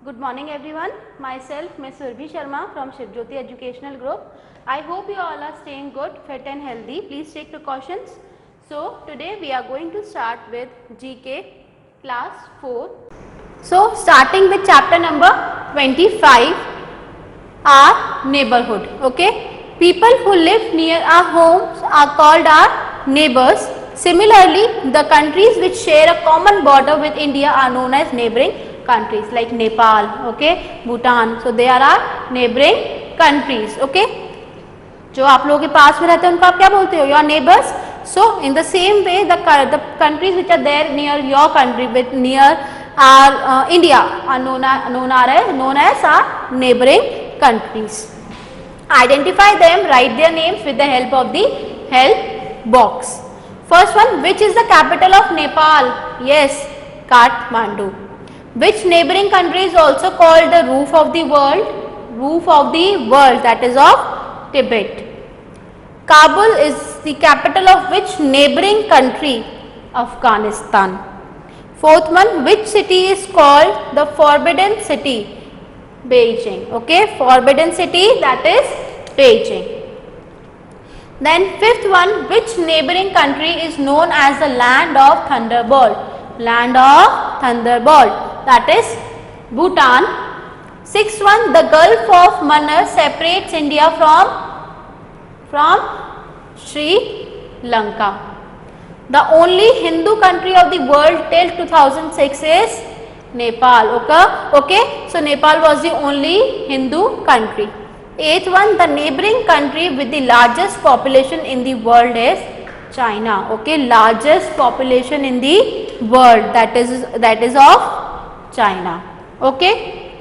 Good morning everyone. Myself Ms. Surbhi Sharma from Shivjyoti Educational Group. I hope you all are staying good, fit and healthy. Please take precautions. So today we are going to start with GK class 4. So starting with chapter number 25, our neighborhood. Okay. People who live near our homes are called our neighbors. Similarly, the countries which share a common border with India are known as neighboring countries like Nepal, okay, Bhutan. So they are our neighboring countries, okay. जो आप लोगों के पास में रहते हैं उनको आप क्या बोलते हो? Your neighbors. So in the same way, the countries which are there near your country, with near our India, are known as our neighboring countries. Identify them. Write their names with the help of the help box. First one, which is the capital of Nepal? Yes, Kathmandu. Which neighboring country is also called the roof of the world? Roof of the world, that is of Tibet. Kabul is the capital of which neighboring country? Afghanistan. Fourth one, which city is called the Forbidden City? Beijing. Okay, Forbidden City, that is Beijing. Then fifth one, which neighboring country is known as the land of thunderbolt? Land of thunderbolt, that is Bhutan. Sixth one, the Gulf of Mannar separates India from Sri Lanka. The only Hindu country of the world till 2006 is Nepal. Okay. So Nepal was the only Hindu country. Eighth one, the neighboring country with the largest population in the world is China. Okay, largest population in the world, that is of China. Okay.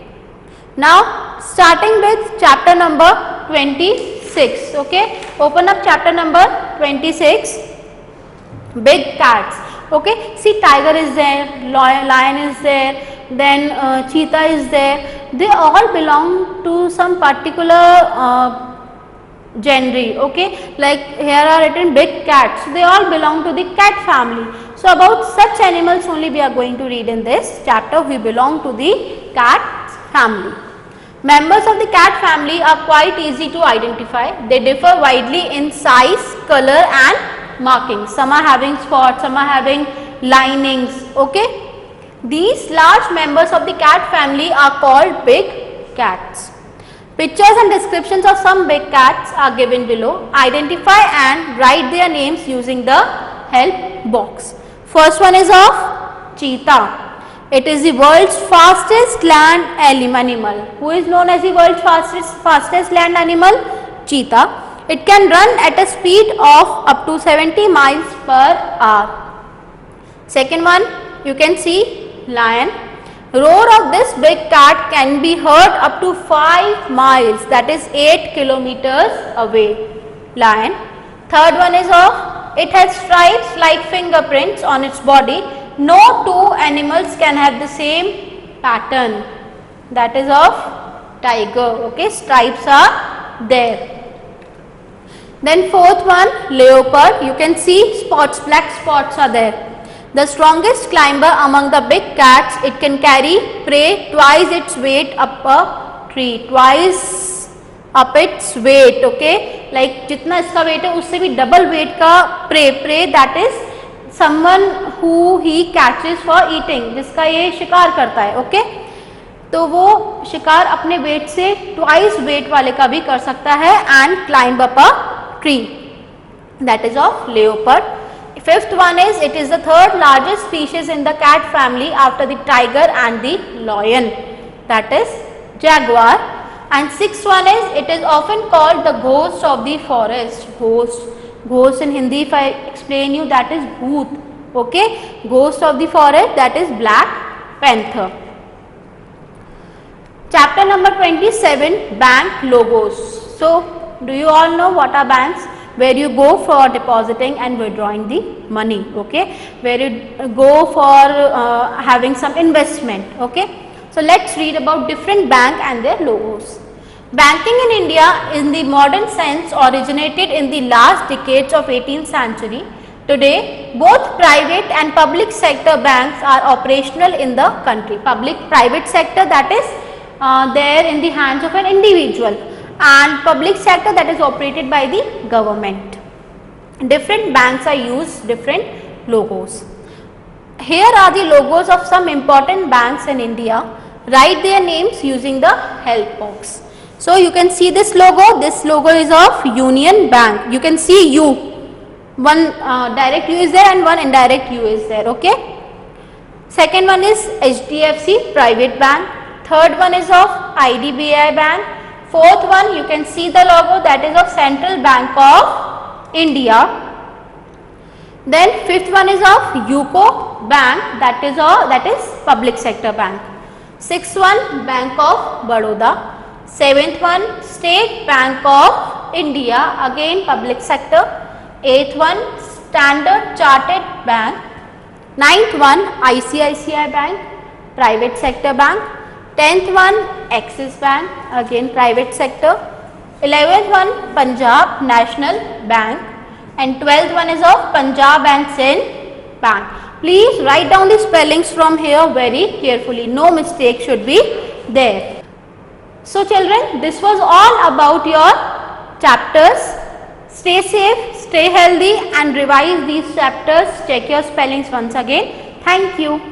Now starting with chapter number 26. Okay, open up chapter number 26. Big cats. Okay, see, tiger is there, lion is there, then cheetah is there. They all belong to some particular genre. Okay, like here are written big cats. They all belong to the cat family. So about such animals only we are going to read in this chapter. We belong to the cat family. Members of the cat family are quite easy to identify. They differ widely in size, color and markings. Some are having spots, some are having linings. Okay. These large members of the cat family are called big cats. Pictures and descriptions of some big cats are given below. Identify and write their names using the help box. First one is of cheetah. It is the world's fastest land animal. Who is known as the world's fastest land animal? Cheetah. It can run at a speed of up to 70 miles per hour. Second one, you can see lion. Roar of this big cat can be heard up to 5 miles, that is 8 kilometers away. Lion. Third one is of, it has stripes like fingerprints on its body. No two animals can have the same pattern, that is of tiger. Okay, stripes are there. Then fourth one, leopard. You can see spots, black spots are there. The strongest climber among the big cats, it can carry prey twice its weight up a tree, twice up its weight. Okay, like जितना इसका weight है उससे भी double weight का prey, that is someone who he catches for eating, जिसका ये शिकार करता है. Okay, तो वो शिकार अपने weight से twice weight वाले का भी कर सकता है and climb up a tree, that is of leopard. Fifth one is, it is the third largest species in the cat family after the tiger and the lion, that is jaguar. And sixth one is, it is often called the ghost of the forest. Ghost in Hindi, if I explain you, that is bhoot. Okay, ghost of the forest, that is black panther. Chapter number 27, bank logos. So do you all know what are banks? Where you go for depositing and withdrawing the money. Okay, where you go for having some investment. Okay, so let's read about different bank and their logos. Banking in India in the modern sense originated in the last decades of 18th century. Today both private and public sector banks are operational in the country. Private sector, that is there in the hands of an individual, and public sector, that is operated by the government. Different banks are used different logos. Here are the logos of some important banks in India. Write their names using the help box. So you can see this logo. This logo is of Union Bank. You can see U. One direct U is there and one indirect U is there. Okay. Second one is HDFC Private Bank. Third one is of IDBI Bank. Fourth one, you can see the logo, that is of Central Bank of India. Then fifth one is of UCO Bank, that is public sector bank. Sixth one, Bank of Baroda. Seventh one, State Bank of India, again public sector. Eighth one, Standard Chartered Bank. Ninth one, ICICI Bank, private sector bank. 10th one, Axis Bank, again private sector. 11th one, Punjab National Bank, and 12th one is of Punjab and Sindh Bank. Please write down the spellings from here very carefully. No mistake should be there. So children, this was all about your chapters. Stay safe, stay healthy and revise these chapters. Check your spellings once again. Thank you.